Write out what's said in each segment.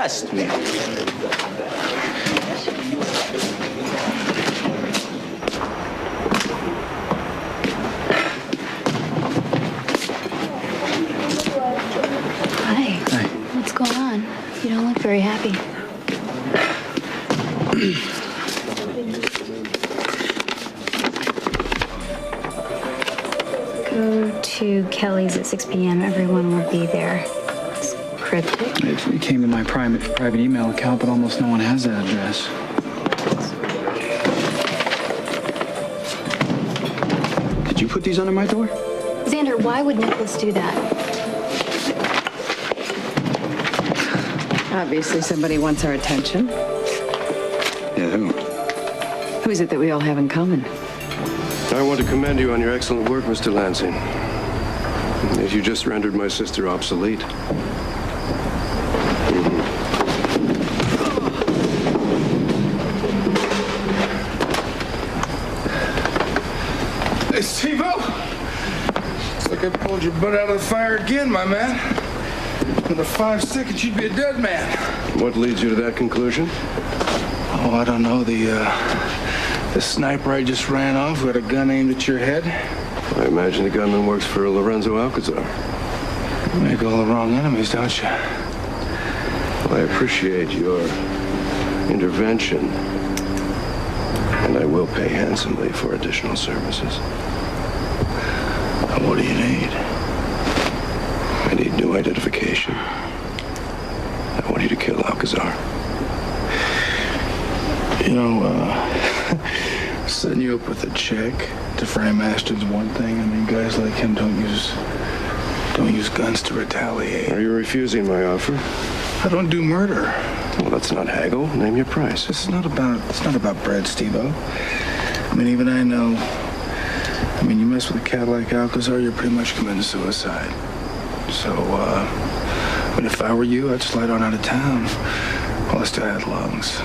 Trust me. Hi. Hi. What's going on? You don't look very happy. Go to Kelly's at 6 p.m. Everyone will be there. It's cryptic. It came to my private email account, but almost no one has that address. Did you put these under my door? Xander, why would Nicholas do that? Obviously, somebody wants our attention. Yeah, who? Who is it that we all have in common? I want to commend you on your excellent work, Mr. Lansing. As you just rendered my sister obsolete. Hey, Steve-O! Looks like I pulled your butt out of the fire again, my man. Another 5 seconds, you'd be a dead man. What leads you to that conclusion? Oh, I don't know. The sniper I just ran off who had a gun aimed at your head. I imagine the gunman works for Lorenzo Alcazar. You make all the wrong enemies, don't you? Well, I appreciate your intervention, and I will pay handsomely for additional services. Now, what do you need? I need new identification. I want you to kill Alcazar. You know, setting you up with a check to frame Ashton's one thing. I mean, guys like him don't use guns to retaliate. Are you refusing my offer? I don't do murder. Well, let's not haggle. Name your price. It's not about bread, Steve-O. I mean, even I know. I mean, you mess with a cat like Alcazar, you're pretty much committing suicide. So, but if I were you, I'd slide on out of town while I still had lungs.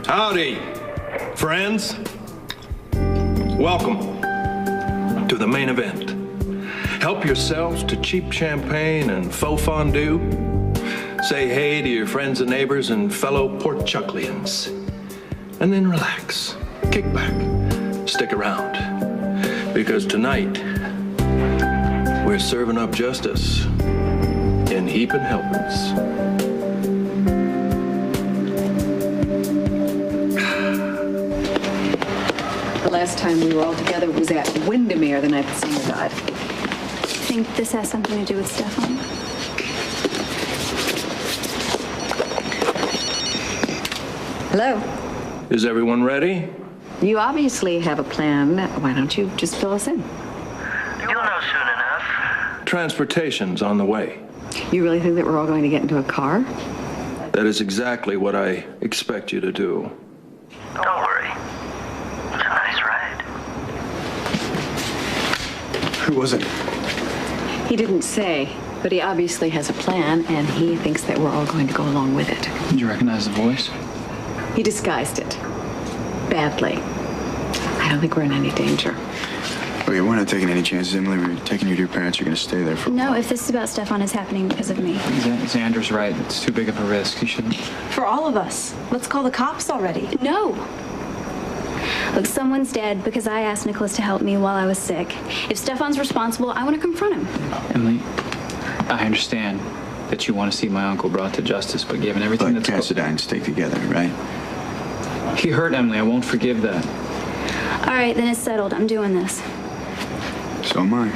Howdy, friends. Welcome to the main event. Help yourselves to cheap champagne and faux fondue. Say hey to your friends and neighbors and fellow Portchucklians. And then relax, kick back, stick around. Because tonight, we're serving up justice in heaping helpings. The last time we were all together was at Windermere the night the singer died. Think this has something to do with Stefan? Hello? Is everyone ready? You obviously have a plan. Why don't you just fill us in? You'll know soon enough. Transportation's on the way. You really think that we're all going to get into a car? That is exactly what I expect you to do. Don't worry. It's a nice ride. Who was it? He didn't say, but he obviously has a plan, and he thinks that we're all going to go along with it. Did you recognize the voice? He disguised it. Badly. I don't think we're in any danger. Okay, we're not taking any chances, Emily. We're taking you to your parents. You're going to stay there for a No, while. if this is about Stefan, it's happening because of me. Xander's right. It's too big of a risk. You shouldn't. For all of us. Let's call the cops already. No. Look, someone's dead because I asked Nicholas to help me while I was sick. If Stefan's responsible, I want to confront him. Emily, I understand that you want to see my uncle brought to justice, but given everything But that's Cassadine stick together, right? He hurt Emily. I won't forgive that. All right, then it's settled. I'm doing this. So am I.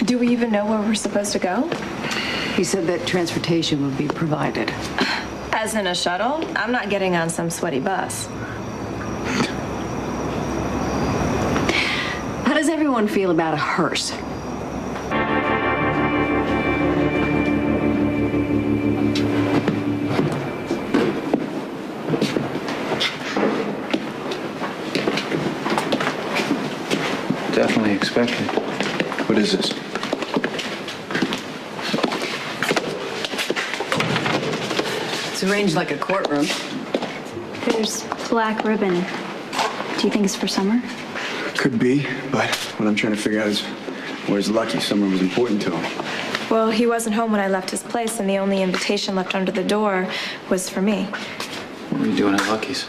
Do we even know where we're supposed to go? He said that transportation would be provided. As in a shuttle? I'm not getting on some sweaty bus. How does everyone feel about a hearse? Definitely expected. What is this? It's arranged like a courtroom. There's black ribbon. Do you think it's for Summer? Could be, but what I'm trying to figure out is where's Lucky? Someone was important to him. Well, he wasn't home when I left his place, and the only invitation left under the door was for me. What were you doing at Lucky's?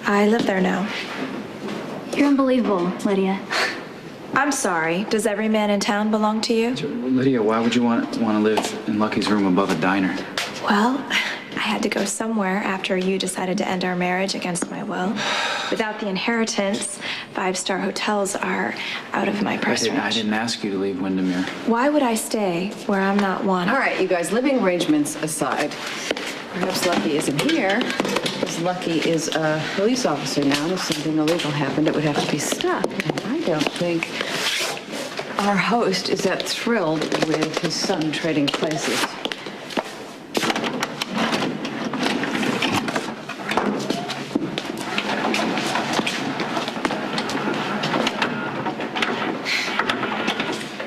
I live there now. You're unbelievable, Lydia. I'm sorry. Does every man in town belong to you? Lydia, why would you want to live in Lucky's room above a diner? Well, I had to go somewhere after you decided to end our marriage against my will. Without the inheritance, five-star hotels are out of my price range. I didn't ask you to leave Windermere. Why would I stay where I'm not wanted? All right, you guys, living arrangements aside, perhaps Lucky isn't here, because Lucky is a police officer now, and if something illegal happened, it would have to be stopped. And I don't think our host is that thrilled with his son trading places.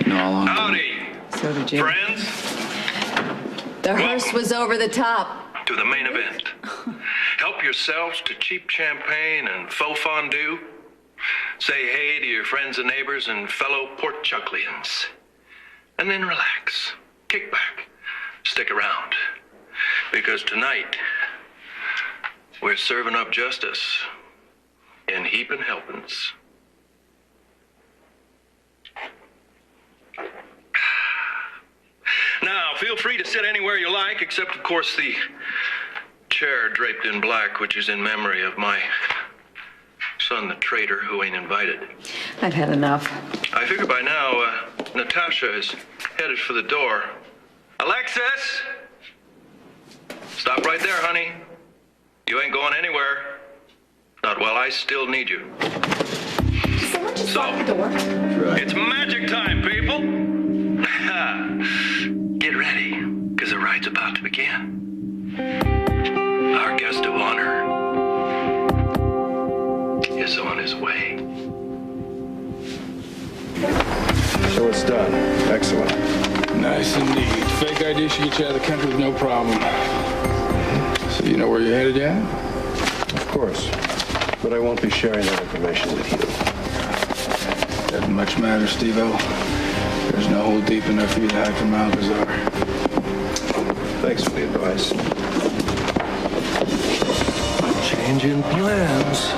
You know how long? Howdy, So did you. friends. The hearse was over the top. To the main event. Help yourselves to cheap champagne and faux fondue. Say hey to your friends and neighbors and fellow Portchucklians. And then relax. Kick back. Stick around. Because tonight, we're serving up justice in heaping helpings. Now, feel free to sit anywhere you like, except, of course, the chair draped in black, which is in memory of my son, the traitor, who ain't invited. I've had enough. I figure by now, Natasha is headed for the door. Alexis! Stop right there, honey. You ain't going anywhere. Not while I still need you. Someone just So, locked the door. it's magic time, people. Get ready, because the ride's about to begin. Our guest of honor is on his way. So it's done. Excellent. Nice indeed. Fake ID should get you out of the country with no problem. So you know where you're headed yet? Of course. But I won't be sharing that information with you. Doesn't much matter, Steve-O. There's no hole deep enough for you to hide from Alcazar. Thanks for the advice. Changing plans.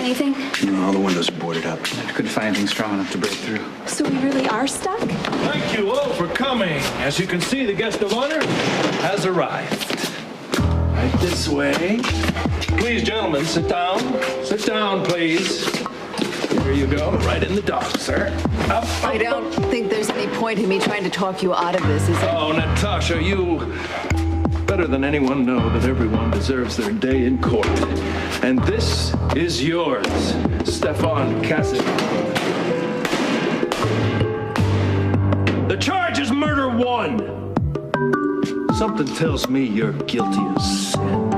Anything? No, all the windows are boarded up. I couldn't find anything strong enough to break through. So we really are stuck? Thank you all for coming. As you can see, the guest of honor has arrived. Right this way. Please, gentlemen, sit down. Sit down, please. Here you go. Right in the dock, sir. Up, up, I don't think there's any point in me trying to talk you out of this, is there? Oh, Natasha, you better than anyone know that everyone deserves their day in court. And this is yours, Stefan Cassidy. The charge is murder 1. Something tells me you're guilty of sin.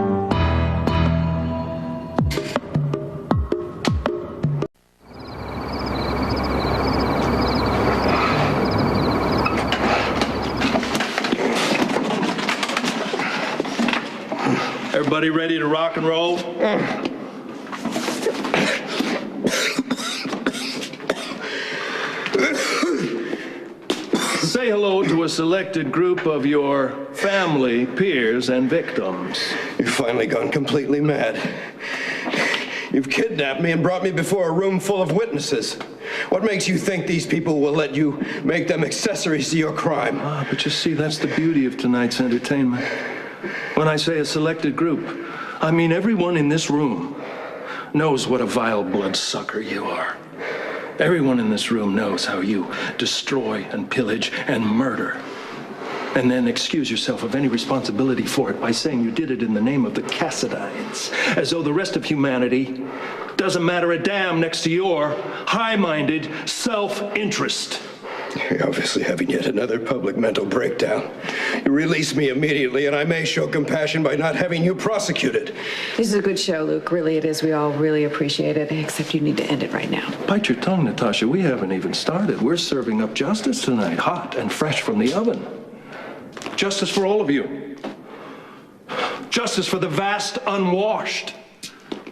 Everybody ready to rock and roll? Say hello to a selected group of your family, peers, and victims. You've finally gone completely mad. You've kidnapped me and brought me before a room full of witnesses. What makes you think these people will let you make them accessories to your crime? But you see, that's the beauty of tonight's entertainment. When I say a selected group, I mean everyone in this room knows what a vile bloodsucker you are. Everyone in this room knows how you destroy and pillage and murder. And then excuse yourself of any responsibility for it by saying you did it in the name of the Cassidines, as though the rest of humanity doesn't matter a damn next to your high-minded self-interest. You're obviously having yet another public mental breakdown. You release me immediately, and I may show compassion by not having you prosecuted. This is a good show, Luke. Really, it is. We all really appreciate it, except you need to end it right now. Bite your tongue, Natasha. We haven't even started. We're serving up justice tonight, hot and fresh from the oven. Justice for all of you. Justice for the vast unwashed,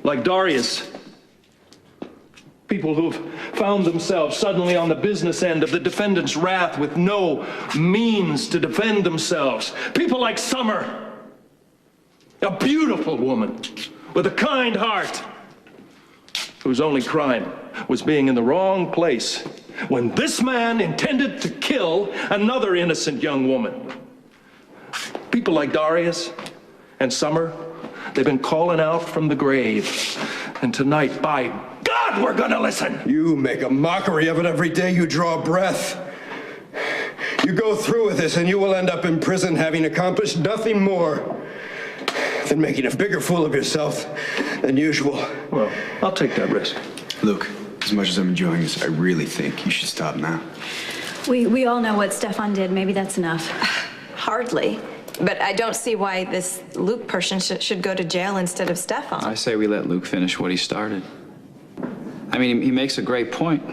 like Darius. People who've found themselves suddenly on the business end of the defendant's wrath with no means to defend themselves. People like Summer, a beautiful woman with a kind heart, whose only crime was being in the wrong place when this man intended to kill another innocent young woman. People like Darius and Summer, they've been calling out from the grave. And tonight, by God, we're gonna listen. You make a mockery of it every day you draw a breath. You go through with this and you will end up in prison having accomplished nothing more than making a bigger fool of yourself than usual. Well, I'll take that risk. Luke, as much as I'm enjoying this, I really think you should stop now. We all know what Stefan did. Maybe that's enough. Hardly. But I don't see why this Luke person should go to jail instead of Stefan. I say we let Luke finish what he started. I mean, he makes a great point.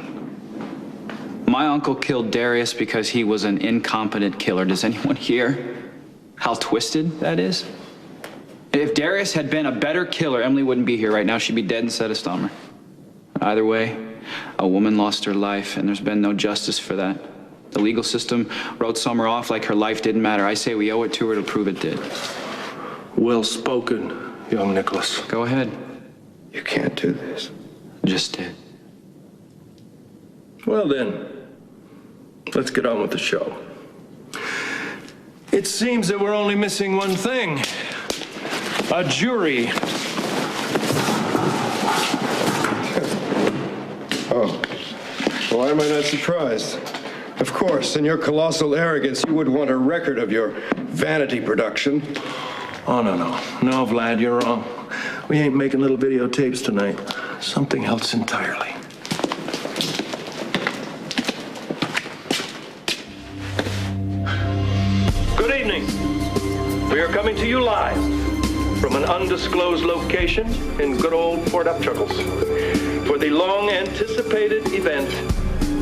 My uncle killed Darius because he was an incompetent killer. Does anyone hear how twisted that is? If Darius had been a better killer, Emily wouldn't be here right now. She'd be dead instead of Stommer. Either way, a woman lost her life, and there's been no justice for that. The legal system wrote Summer off like her life didn't matter. I say we owe it to her to prove it did. Well spoken, young Nicholas. Go ahead. You can't do this. Just did. Well then, let's get on with the show. It seems that we're only missing one thing. A jury. Oh. Why am I not surprised? Of course, in your colossal arrogance, you would want a record of your vanity production. Oh, no. No, Vlad, you're wrong. We ain't making little videotapes tonight. Something else entirely. Good evening. We are coming to you live from an undisclosed location in good old Fort Upchuckles for the long-anticipated event,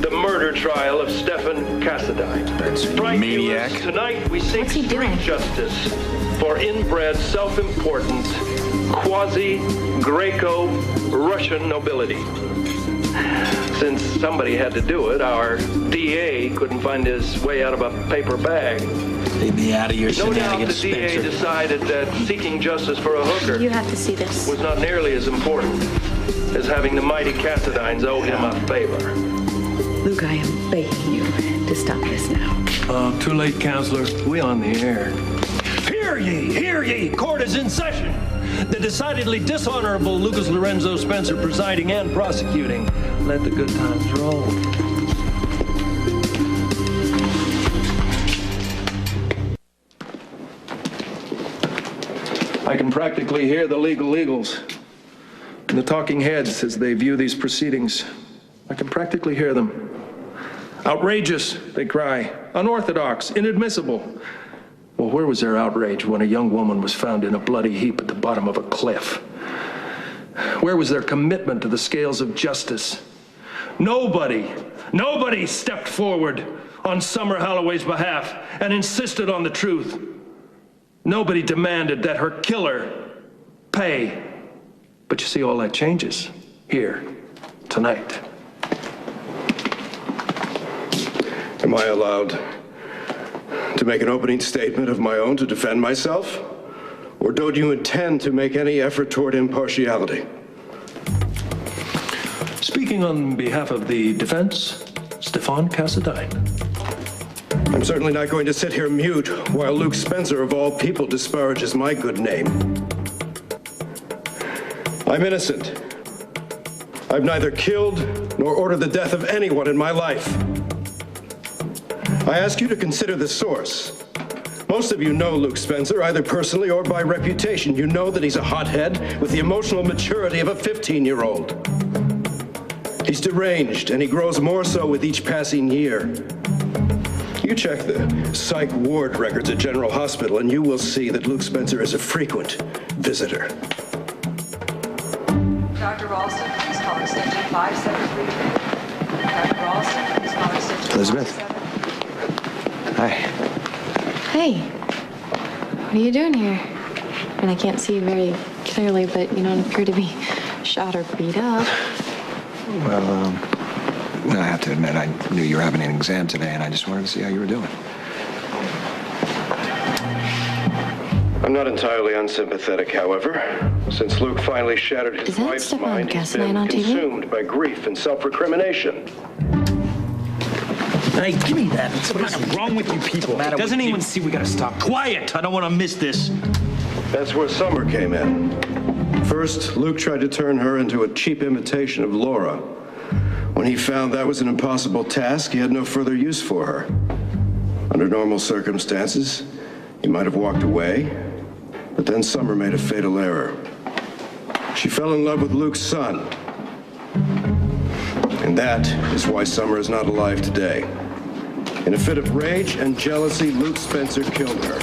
the murder trial of Stefan Cassidine. That's Right, maniac. viewers, tonight we seek What's he street doing? justice for inbred, self-important, quasi-Greco-Russian nobility. Since somebody had to do it, our DA couldn't find his way out of a paper bag. Leave me out of your No doubt the shenanigans, DA Spencer. decided that seeking justice for a hooker You have to see this. was not nearly as important as having the mighty Cassidines owe him a favor. Luke, I am begging you to stop this now. Too late, counselor. We on the air. Hear ye! Hear ye! Court is in session. The decidedly dishonorable Lucas Lorenzo Spencer presiding and prosecuting. Let the good times roll. I can practically hear the legal eagles and the talking heads as they view these proceedings. I can practically hear them. Outrageous, they cry. Unorthodox, inadmissible. Well, where was their outrage when a young woman was found in a bloody heap at the bottom of a cliff? Where was their commitment to the scales of justice? Nobody stepped forward on Summer Holloway's behalf and insisted on the truth. Nobody demanded that her killer pay. But you see, all that changes here, tonight. Am I allowed to make an opening statement of my own to defend myself? Or don't you intend to make any effort toward impartiality? Speaking on behalf of the defense, Stefan Cassadine. I'm certainly not going to sit here mute while Luke Spencer, of all people, disparages my good name. I'm innocent. I've neither killed nor ordered the death of anyone in my life. I ask you to consider the source. Most of you know Luke Spencer, either personally or by reputation. You know that he's a hothead with the emotional maturity of a 15-year-old. He's deranged, and he grows more so with each passing year. You check the psych ward records at General Hospital, and you will see that Luke Spencer is a frequent visitor. Dr. Ralston, please call extension 5732. Dr. Ralston, please call extension Elizabeth. 5732. Hi. Hey, what are you doing here? And I can't see you very clearly, but you don't appear to be shot or beat up. Well, I have to admit, I knew you were having an exam today, and I just wanted to see how you were doing. I'm not entirely unsympathetic, however. Since Luke finally shattered his Is that wife's Stefan mind, he's been Cassadine on TV? consumed by grief and self-recrimination. Hey, give me that. What's wrong with you people? Doesn't anyone see we gotta stop? Quiet! I don't want to miss this. That's where Summer came in. First, Luke tried to turn her into a cheap imitation of Laura. When he found that was an impossible task, he had no further use for her. Under normal circumstances, he might have walked away, but then Summer made a fatal error. She fell in love with Luke's son. And that is why Summer is not alive today. In a fit of rage and jealousy, Luke Spencer killed her.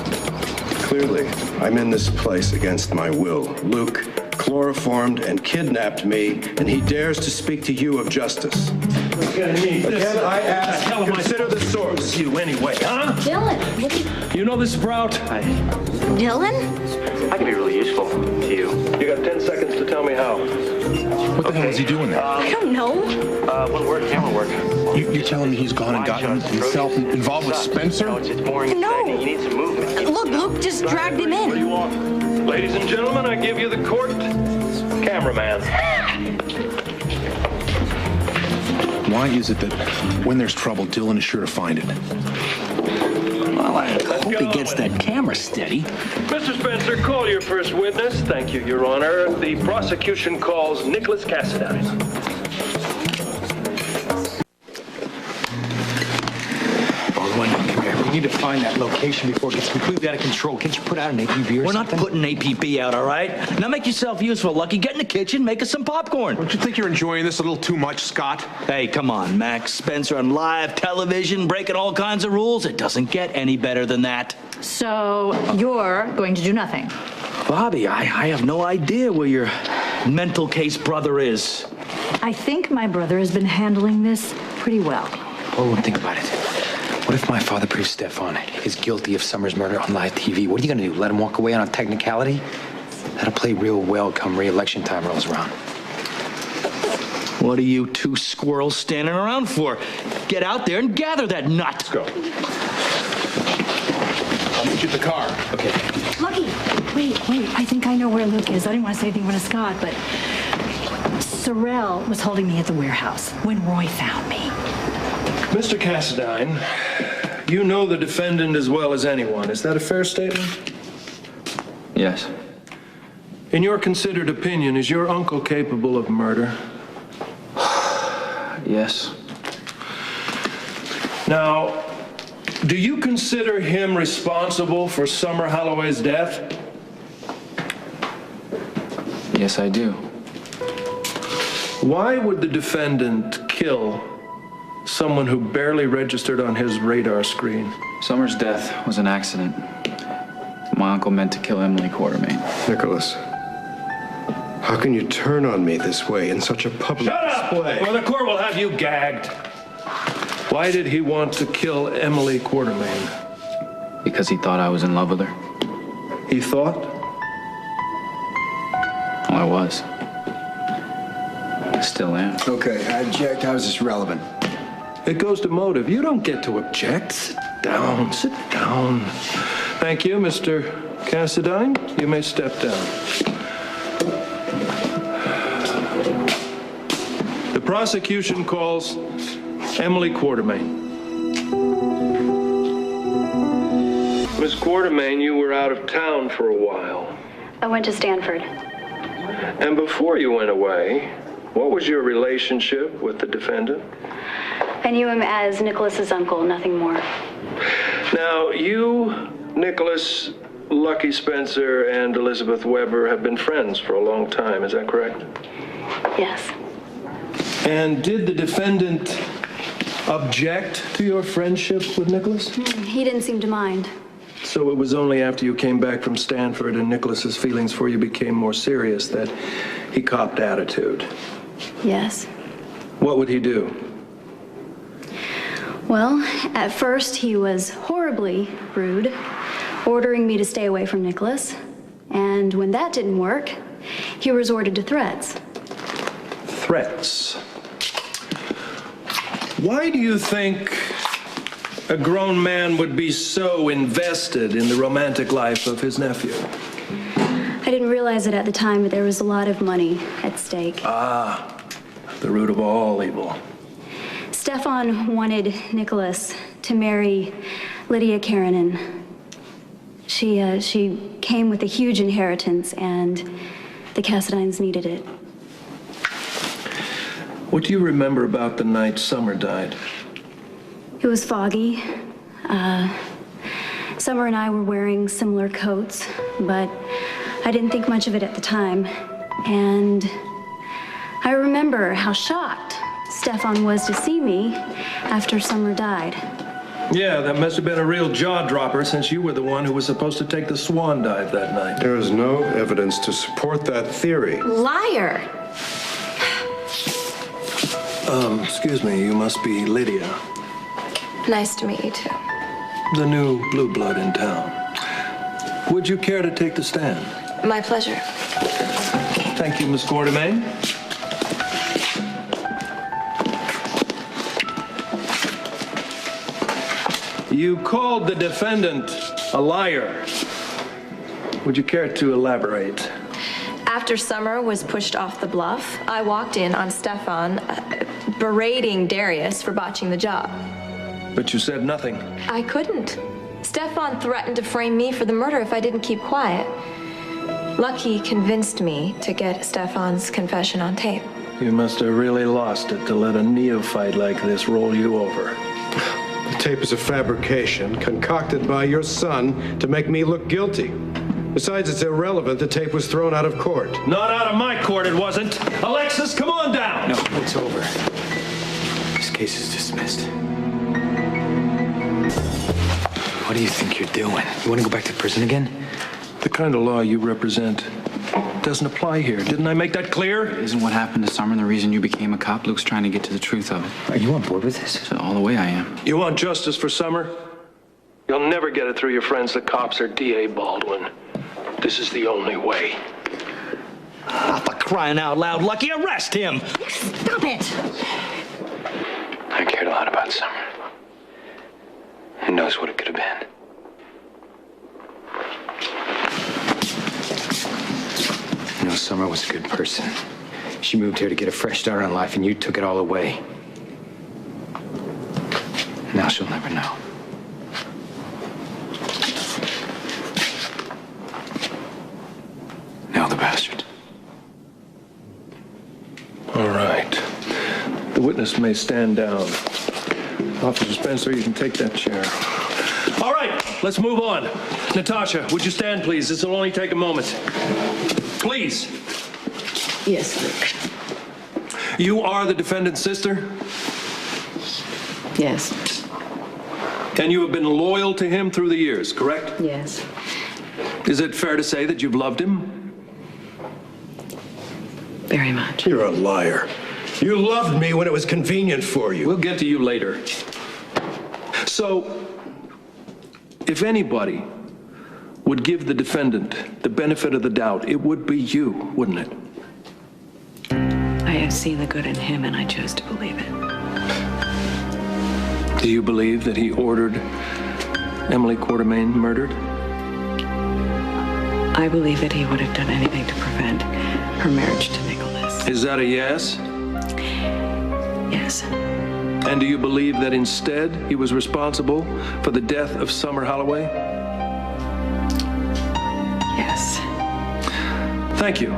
Clearly, I'm in this place against my will. Luke chloroformed and kidnapped me, and he dares to speak to you of justice. Again, I ask, consider the source. You anyway, huh? Dylan, what You know this sprout? Dylan? I can be really useful to you. You got 10 seconds to tell me how. What the hell is he doing there? I don't know. One word, camera work. You're telling me he's gone and gotten himself involved with Spencer? No, it's boring. No. You need some movement. Look, Luke just dragged him What do in. you want? Ladies and gentlemen, I give you the court cameraman. Why is it that when there's trouble, Dylan is sure to find it? Well, I hope he gets that camera steady. Mr. Spencer, call your first witness. Thank you, Your Honor. The prosecution calls Nicholas Cassadine. We need to find that location before it gets completely out of control. Can't you put out an APB or We're something? not putting APB out, all right? Now make yourself useful, Lucky. Get in the kitchen, make us some popcorn. Don't you think you're enjoying this a little too much, Scott? Hey, come on, Max Spencer on live television, breaking all kinds of rules. It doesn't get any better than that. So you're going to do nothing? Bobby, I have no idea where your mental case brother is. I think my brother has been handling this pretty well. Oh, think about it. What if my father proves Stefan is guilty of Summer's murder on live TV? What are you gonna do? Let him walk away on a technicality? That'll play real well come re-election time rolls around. What are you two squirrels standing around for? Get out there and gather that nut. Let's go. I'll meet you at the car. Okay. Lucky, wait. I think I know where Luke is. I didn't want to say anything to Scott, but Sorrell was holding me at the warehouse when Roy found me. Mr. Cassadine, you know the defendant as well as anyone. Is that a fair statement? Yes. In your considered opinion, is your uncle capable of murder? Yes. Now, do you consider him responsible for Summer Holloway's death? Yes, I do. Why would the defendant kill someone who barely registered on his radar screen? Summers' death was an accident. My uncle meant to kill Emily Quartermain. Nicholas, how can you turn on me this way in such a public display? Or the court will have you gagged. Why did he want to kill Emily Quartermain? Because he thought I was in love with her. He thought? Well, I was. Still am. Okay, I object. How is this relevant? It goes to motive. You don't get to object. Sit down. Sit down. Thank you, Mr. Cassadine. You may step down. The prosecution calls Emily Quartermain. Miss Quartermain, you were out of town for a while. I went to Stanford. And before you went away, what was your relationship with the defendant? I knew him as Nicholas's uncle, nothing more. Now, you, Nicholas, Lucky Spencer, and Elizabeth Weber have been friends for a long time, is that correct? Yes. And did the defendant object to your friendship with Nicholas? He didn't seem to mind. So it was only after you came back from Stanford and Nicholas's feelings for you became more serious that he copped attitude? Yes. What would he do? Well, at first he was horribly rude, ordering me to stay away from Nicholas. And when that didn't work, he resorted to threats. Threats? Why do you think a grown man would be so invested in the romantic life of his nephew? I didn't realize it at the time, but there was a lot of money at stake. Ah, the root of all evil. Stefan wanted Nicholas to marry Lydia Karenin. She came with a huge inheritance, and the Cassadines needed it. What do you remember about the night Summer died? It was foggy. Summer and I were wearing similar coats, but I didn't think much of it at the time. And I remember how shocked Stefan was to see me after Summer died. Yeah, that must have been a real jaw-dropper since you were the one who was supposed to take the swan dive that night. There is no evidence to support that theory. Liar! Excuse me, you must be Lydia, Nice to meet you, too. the new blue blood in town. Would you care to take the stand? My pleasure. Thank you, Miss Quartermain. You called the defendant a liar. Would you care to elaborate? After Summer was pushed off the bluff, I walked in on Stefan berating Darius for botching the job. But you said nothing. I couldn't. Stefan threatened to frame me for the murder if I didn't keep quiet. Lucky convinced me to get Stefan's confession on tape. You must have really lost it to let a neophyte like this roll you over. The tape is a fabrication concocted by your son to make me look guilty. Besides, it's irrelevant. The tape was thrown out of court. Not out of my court, it wasn't. Alexis, come on down. No, it's over. This case is dismissed. What do you think you're doing? You want to go back to prison again? The kind of law you represent doesn't apply here. Didn't I make that clear? Isn't what happened to Summer the reason you became a cop? Luke's trying to get to the truth of it. Are you on board with this? So all the way I am. You want justice for Summer? You'll never get it through your friends, the cops, or D.A. Baldwin. This is the only way. Ah, for crying out loud, Lucky, arrest him! Stop it! I cared a lot about Summer. Who knows what it could have been? You know, Summer was a good person. She moved here to get a fresh start on life, and you took it all away. Now she'll never know. Now the bastard. All right. The witness may stand down. Officer Spencer, you can take that chair. All right, let's move on. Natasha, would you stand, please? This will only take a moment. Please. Yes, Luke. You are the defendant's sister? Yes. And you have been loyal to him through the years, correct? Yes. Is it fair to say that you've loved him? Very much. You're a liar. You loved me when it was convenient for you. We'll get to you later. So, if anybody would give the defendant the benefit of the doubt, it would be you, wouldn't it? I have seen the good in him, and I chose to believe it. Do you believe that he ordered Emily Quartermain murdered? I believe that he would have done anything to prevent her marriage to Nicholas. Is that a yes? Yes. And do you believe that instead he was responsible for the death of Summer Holloway? Yes. Thank you.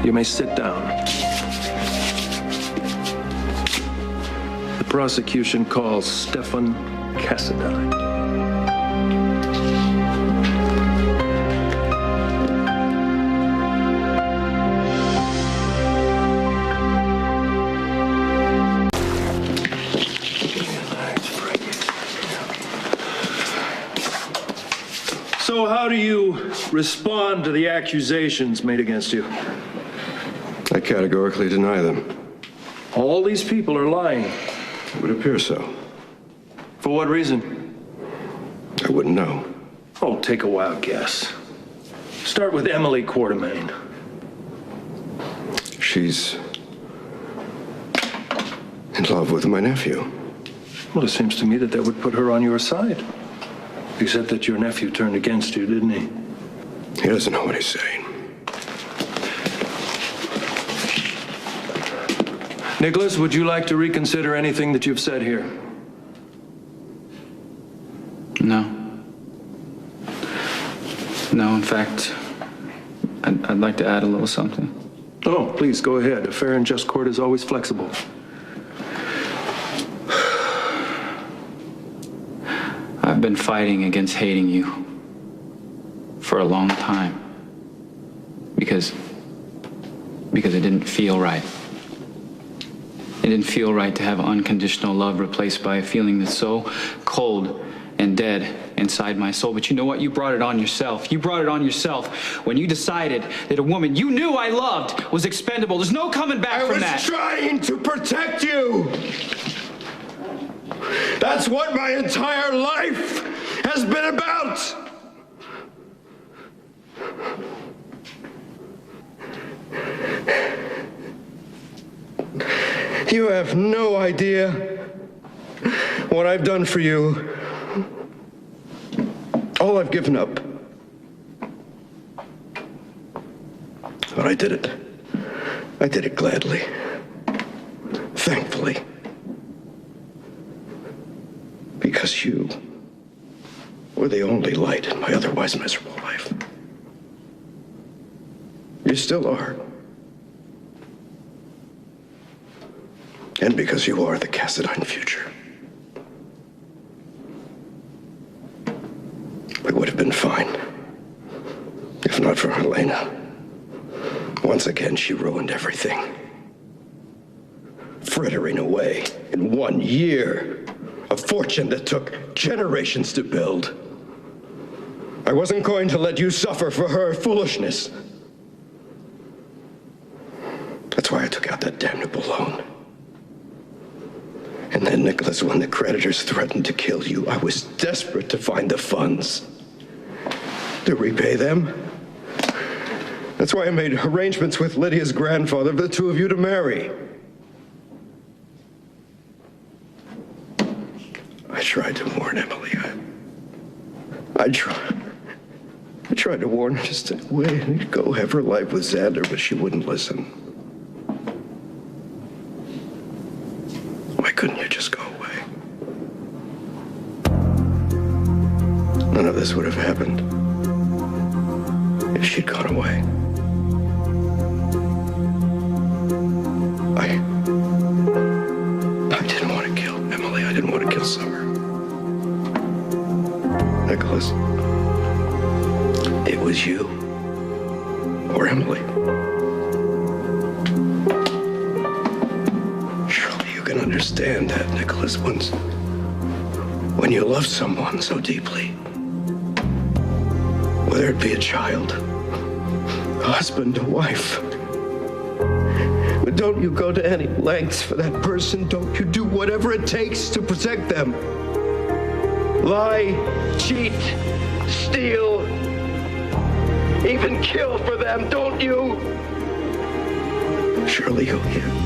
You may sit down. The prosecution calls Stefan Cassadine. So how do you respond to the accusations made against you? I categorically deny them. All these people are lying. It would appear so. For what reason? I wouldn't know. Oh, take a wild guess. Start with Emily Quartermain. She's in love with my nephew. Well, it seems to me that would put her on your side. Except that your nephew turned against you, didn't he? He doesn't know what he's saying. Nicholas, would you like to reconsider anything that you've said here? No. No, in fact, I'd like to add a little something. Oh, please, go ahead. A fair and just court is always flexible. I've been fighting against hating you for a long time because it didn't feel right. It didn't feel right to have unconditional love replaced by a feeling that's so cold and dead inside my soul. But you know what? You brought it on yourself. You brought it on yourself when you decided that a woman you knew I loved was expendable. There's no coming back from that. I was trying to protect you. That's what my entire life has been about. You have no idea what I've done for you. All I've given up. But I did it. I did it gladly. Thankfully. Because you were the only light in my otherwise miserable life. You still are. And because you are the Cassadine future. We would have been fine. If not for Helena. Once again, she ruined everything. Frittering away in 1 year. A fortune that took generations to build. I wasn't going to let you suffer for her foolishness. That's why I took out that damnable loan. And then, Nicholas, when the creditors threatened to kill you, I was desperate to find the funds to repay them. That's why I made arrangements with Lydia's grandfather for the two of you to marry. I tried to warn Emily. I tried to warn her to stay away and go have her life with Xander, but she wouldn't listen. Why couldn't you just go away? None of this would have happened if she'd gone away. I didn't want to kill Emily. I didn't want to kill Summer. Nicholas, it was you or Emily. understand that, Nicholas, when you love someone so deeply, whether it be a child, a husband, a wife, but don't you go to any lengths for that person? Don't you do whatever it takes to protect them? Lie, cheat, steal, even kill for them, don't you? Surely you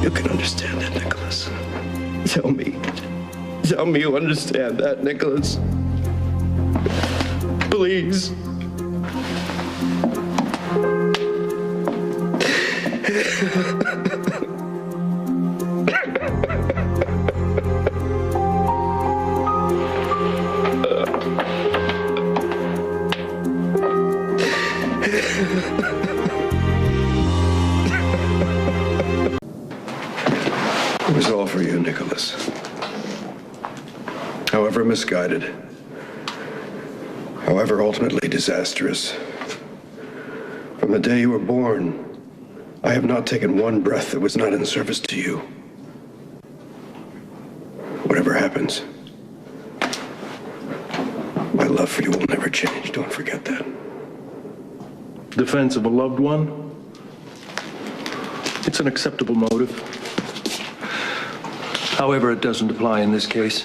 can understand that, Nicholas. Tell me you understand that, Nicholas. Please. It was all for you, Nicholas. However misguided, however ultimately disastrous. From the day you were born, I have not taken one breath that was not in service to you. Whatever happens, my love for you will never change. Don't forget that. Defense of a loved one? It's an acceptable motive. However, it doesn't apply in this case.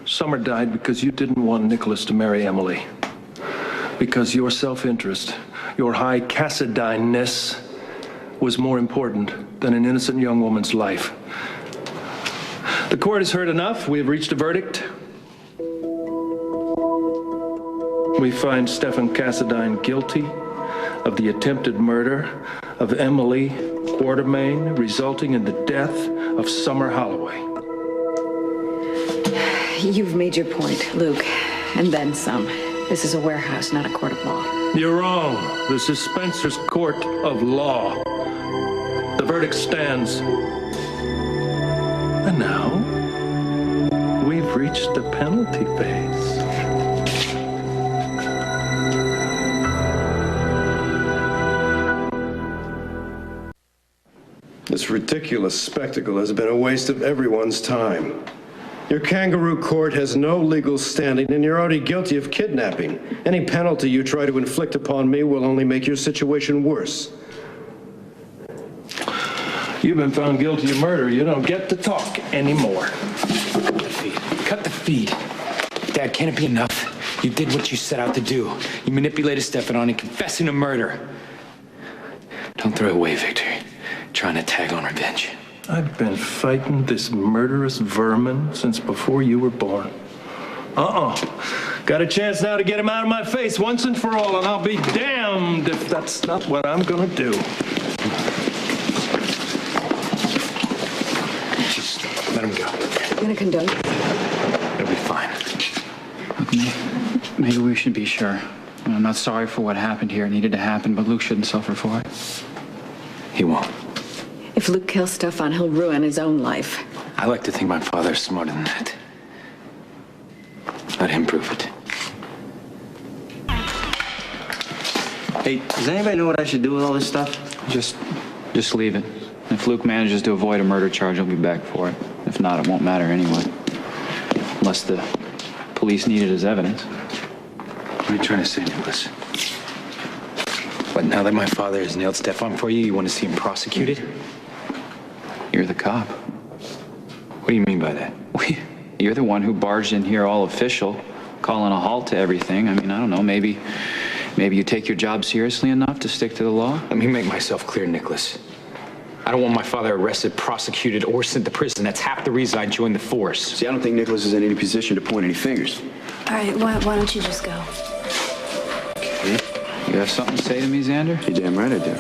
Summer died because you didn't want Nicholas to marry Emily. Because your self-interest, your high Cassidine-ness was more important than an innocent young woman's life. The court has heard enough. We have reached a verdict. We find Stefan Cassidine guilty of the attempted murder of Emily Quartermain, resulting in the death of Summer Holloway. You've made your point, Luke, and then some. This is a warehouse, not a court of law. You're wrong. This is Spencer's court of law. The verdict stands. And now, we've reached the penalty phase. This ridiculous spectacle has been a waste of everyone's time. Your kangaroo court has no legal standing, and you're already guilty of kidnapping. Any penalty you try to inflict upon me will only make your situation worse. You've been found guilty of murder. You don't get to talk anymore. Cut the feed. Cut the feed. Dad, can it be enough? You did what you set out to do. You manipulated Stefan into confessing to murder. Don't throw it away, Victor. Trying to tag on revenge. I've been fighting this murderous vermin since before you were born. Got a chance now to get him out of my face once and for all, and I'll be damned if that's not what I'm gonna do. Just let him go. I'm gonna condone. It'll be fine. Look, maybe we should be sure. I'm not sorry for what happened here. It needed to happen, but Luke shouldn't suffer for it. He won't. If Luke kills Stefan, he'll ruin his own life. I like to think my father's smarter than that. Let him prove it. Hey, does anybody know what I should do with all this stuff? Just leave it. If Luke manages to avoid a murder charge, he'll be back for it. If not, it won't matter anyway. Unless the police need it as evidence. What are you trying to say, Nicholas? But now that my father has nailed Stefan for you, you want to see him prosecuted? You're the cop. What do you mean by that? You're the one who barged in here all official, calling a halt to everything. I mean, I don't know, maybe you take your job seriously enough to stick to the law? Let me make myself clear, Nicholas. I don't want my father arrested, prosecuted, or sent to prison. That's half the reason I joined the force. See, I don't think Nicholas is in any position to point any fingers. All right, why don't you just go? Okay. You have something to say to me, Xander? You're damn right I do.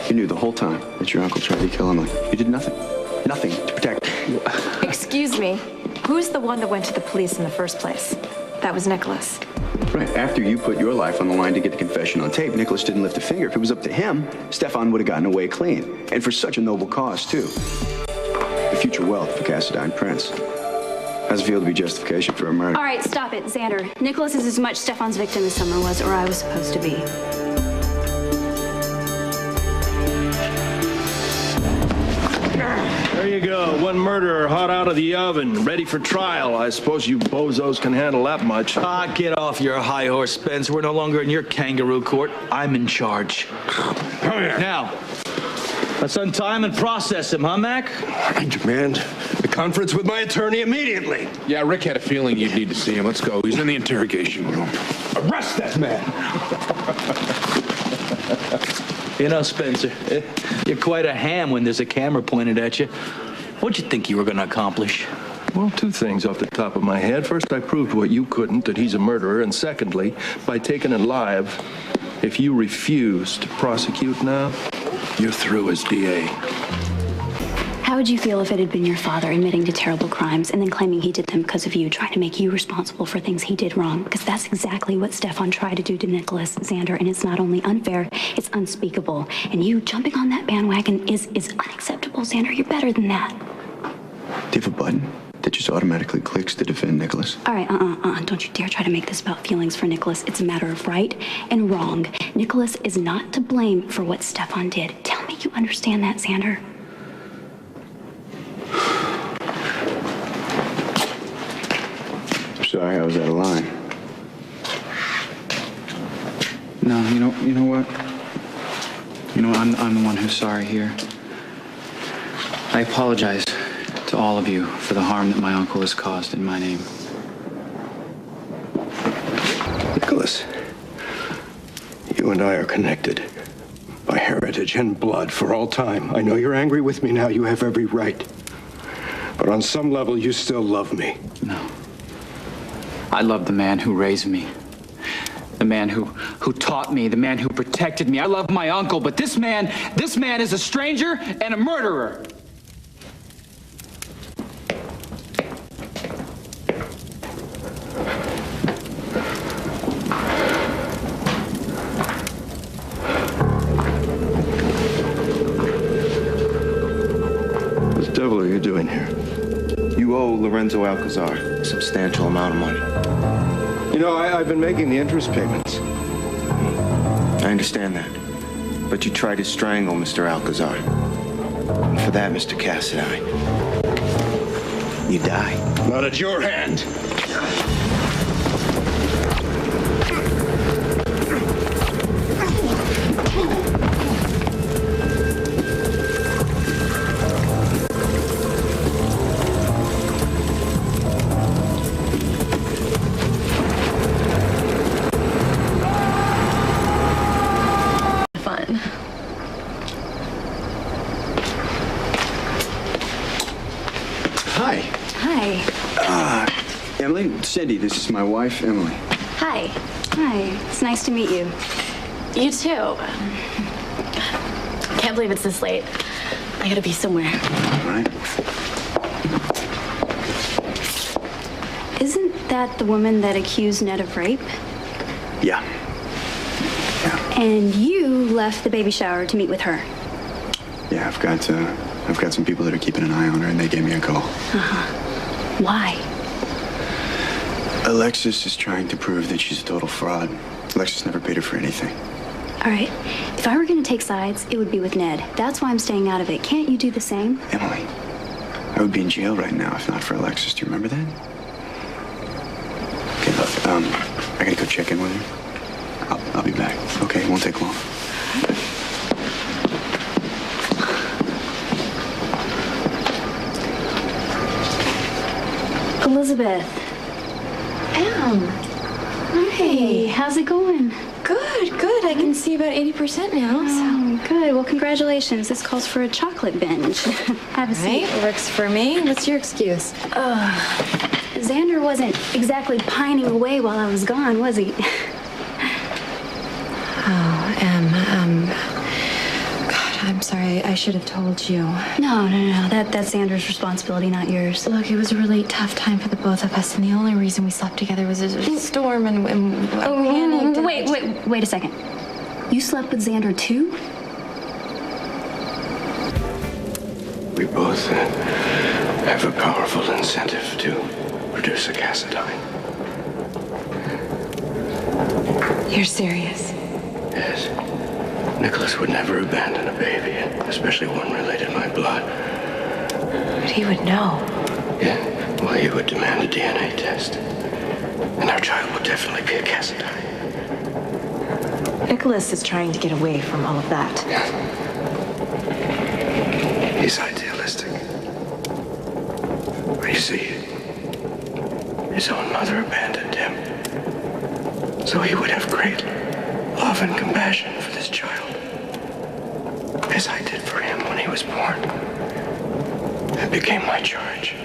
You knew the whole time that your uncle tried to kill Emily. You did nothing. Nothing to protect her. Excuse me. Who's the one that went to the police in the first place? That was Nicholas. Right, after you put your life on the line to get the confession on tape, Nicholas didn't lift a finger. If it was up to him, Stefan would have gotten away clean. And for such a noble cause, too. The future wealth for Cassidine Prince. How's it feel to be justification for a murder? All right, stop it, Xander. Nicholas is as much Stefan's victim as Summer was, or I was supposed to be. There you go. One murderer hot out of the oven, ready for trial. I suppose you bozos can handle that much. Ah, get off your high horse, Spence. We're no longer in your kangaroo court. I'm in charge. Now, let's untie him and process him, huh, Mac? I demand a conference with my attorney immediately. Yeah, Rick had a feeling you'd need to see him. Let's go. He's in the interrogation room. Arrest that man! You know, Spencer, you're quite a ham when there's a camera pointed at you. What'd you think you were going to accomplish? Well, two things off the top of my head. First, I proved what you couldn't, that he's a murderer. And secondly, by taking it live, if you refuse to prosecute now, you're through as DA. How would you feel if it had been your father admitting to terrible crimes and then claiming he did them because of you, trying to make you responsible for things he did wrong? Because that's exactly what Stefan tried to do to Nicholas, Xander, and it's not only unfair, it's unspeakable. And you jumping on that bandwagon is unacceptable, Xander. You're better than that. Do you have a button that just automatically clicks to defend Nicholas? All right, don't you dare try to make this about feelings for Nicholas. It's a matter of right and wrong. Nicholas is not to blame for what Stefan did. Tell me you understand that, Xander. Sorry, I was out of line. No, you know what? I'm the one who's sorry here. I apologize to all of you for the harm that my uncle has caused in my name. Nicholas, you and I are connected by heritage and blood for all time. I know you're angry with me now. You have every right. But on some level, you still love me. No. I love the man who raised me. The man who taught me, the man who protected me. I love my uncle, but this man is a stranger and a murderer. What the devil are you doing here? You owe Lorenzo Alcazar a substantial amount of money. You know, I've been making the interest payments. I understand that. But you tried to strangle Mr. Alcazar. And for that, Mr. Cassadine, you die. Not at your hand. Cindy, this is my wife, Emily. Hi. Hi. It's nice to meet you. You too. Can't believe it's this late. I gotta be somewhere. All right. Isn't that the woman that accused Ned of rape? Yeah. And you left the baby shower to meet with her? Yeah, I've got some people that are keeping an eye on her, and they gave me a call. Why? Alexis is trying to prove that she's a total fraud. Alexis never paid her for anything. All right. If I were going to take sides, it would be with Ned. That's why I'm staying out of it. Can't you do the same? Emily, I would be in jail right now if not for Alexis. Do you remember that? Okay, look, I gotta go check in with her. I'll be back. Okay, it won't take long. Elizabeth. Em. Hey, how's it going? Good. I can see about 80% now. Oh, good. Well, congratulations. This calls for a chocolate binge. Have a seat. Right, works for me. What's your excuse? Xander wasn't exactly pining away while I was gone, was he? Oh, Em, God, I'm sorry. I should have told you. No. That's Xander's responsibility, not yours. Look, it was a really tough time for the both of us, and the only reason we slept together was a storm and panicked. Wait a second. You slept with Xander too? We both have a powerful incentive to produce a Cassadine. You're serious? Yes. Nicholas would never abandon a baby, especially one related to my blood. But he would know. Yeah, well, he would demand a DNA test. And our child would definitely be a Cassadine. Nicholas is trying to get away from all of that. He's idealistic. But you see, his own mother abandoned him. So he would have great love and compassion for this child. As I did for him when he was born. It became my charge.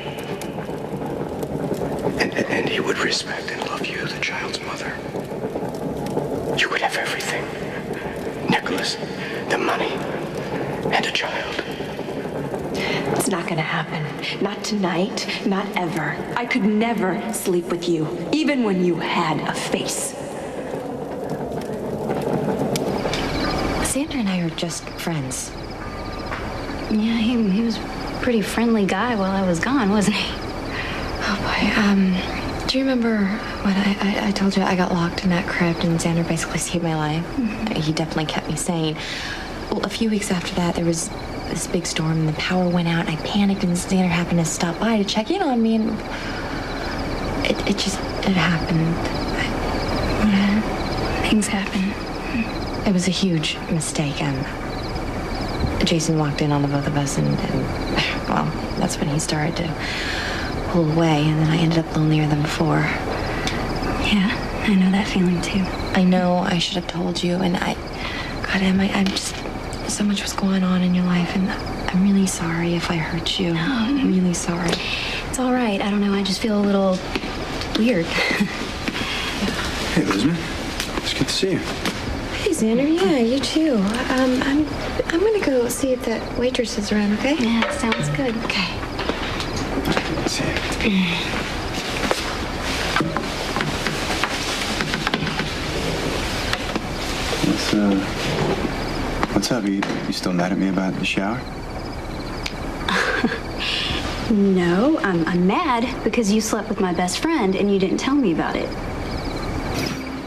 And he would respect and love you, the child's mother. You would have everything. Nicholas, the money, and a child. It's not gonna happen. Not tonight, not ever. I could never sleep with you, even when you had a face. Xander and I are just friends. Yeah, he was a pretty friendly guy while I was gone, wasn't he? Oh boy, do you remember when I told you I got locked in that crypt and Xander basically saved my life? He definitely kept me sane. Well, a few weeks after that, there was this big storm and the power went out and I panicked and Xander happened to stop by to check in on me and it happened. Things happen. It was a huge mistake and Jason walked in on the both of us and well, that's when he started to pull away and then I ended up lonelier than before. Yeah, I know that feeling too. I know I should have told you and God, Em, I'm just, so much was going on in your life and I'm really sorry if I hurt you. I'm really sorry. It's all right. I don't know. I just feel a little weird. Hey, Elizabeth. It's good to see you. Hey, Xander. Yeah, you too. I'm gonna go see if that waitress is around, okay? Yeah, sounds good. Okay. Let's see. What's up? You still mad at me about the shower? No, I'm mad because you slept with my best friend and you didn't tell me about it.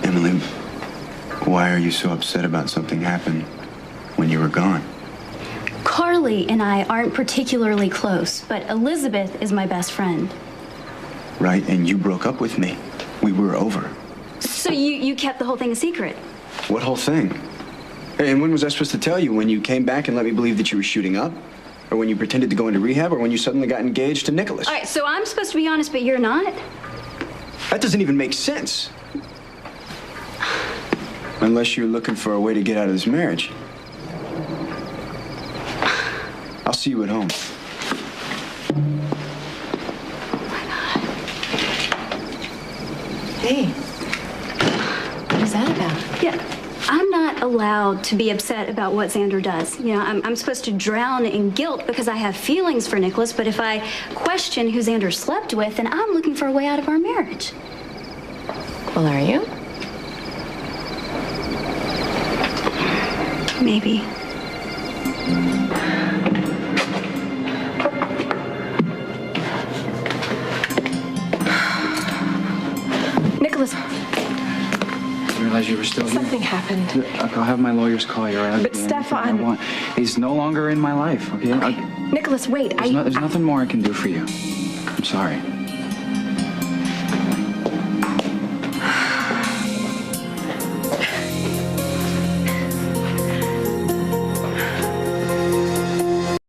Emily, why are you so upset about something happened when you were gone? Carly and I aren't particularly close, but Elizabeth is my best friend. Right, and you broke up with me. We were over. So you kept the whole thing a secret? What whole thing? And when was I supposed to tell you? When you came back and let me believe that you were shooting up? Or when you pretended to go into rehab? Or when you suddenly got engaged to Nicholas? All right, so I'm supposed to be honest, but you're not? That doesn't even make sense. Unless you're looking for a way to get out of this marriage. I'll see you at home. Hey. What is that about? Yeah, I'm not allowed to be upset about what Xander does. You know, I'm supposed to drown in guilt because I have feelings for Nicholas, but if I question who Xander slept with, then I'm looking for a way out of our marriage. Well, are you? Maybe. Nicholas. I realized you were still here. Something happened. I'll have my lawyers call you. Right? But Stefan... He's no longer in my life, okay? Nicholas, wait, There's nothing more I can do for you. I'm sorry.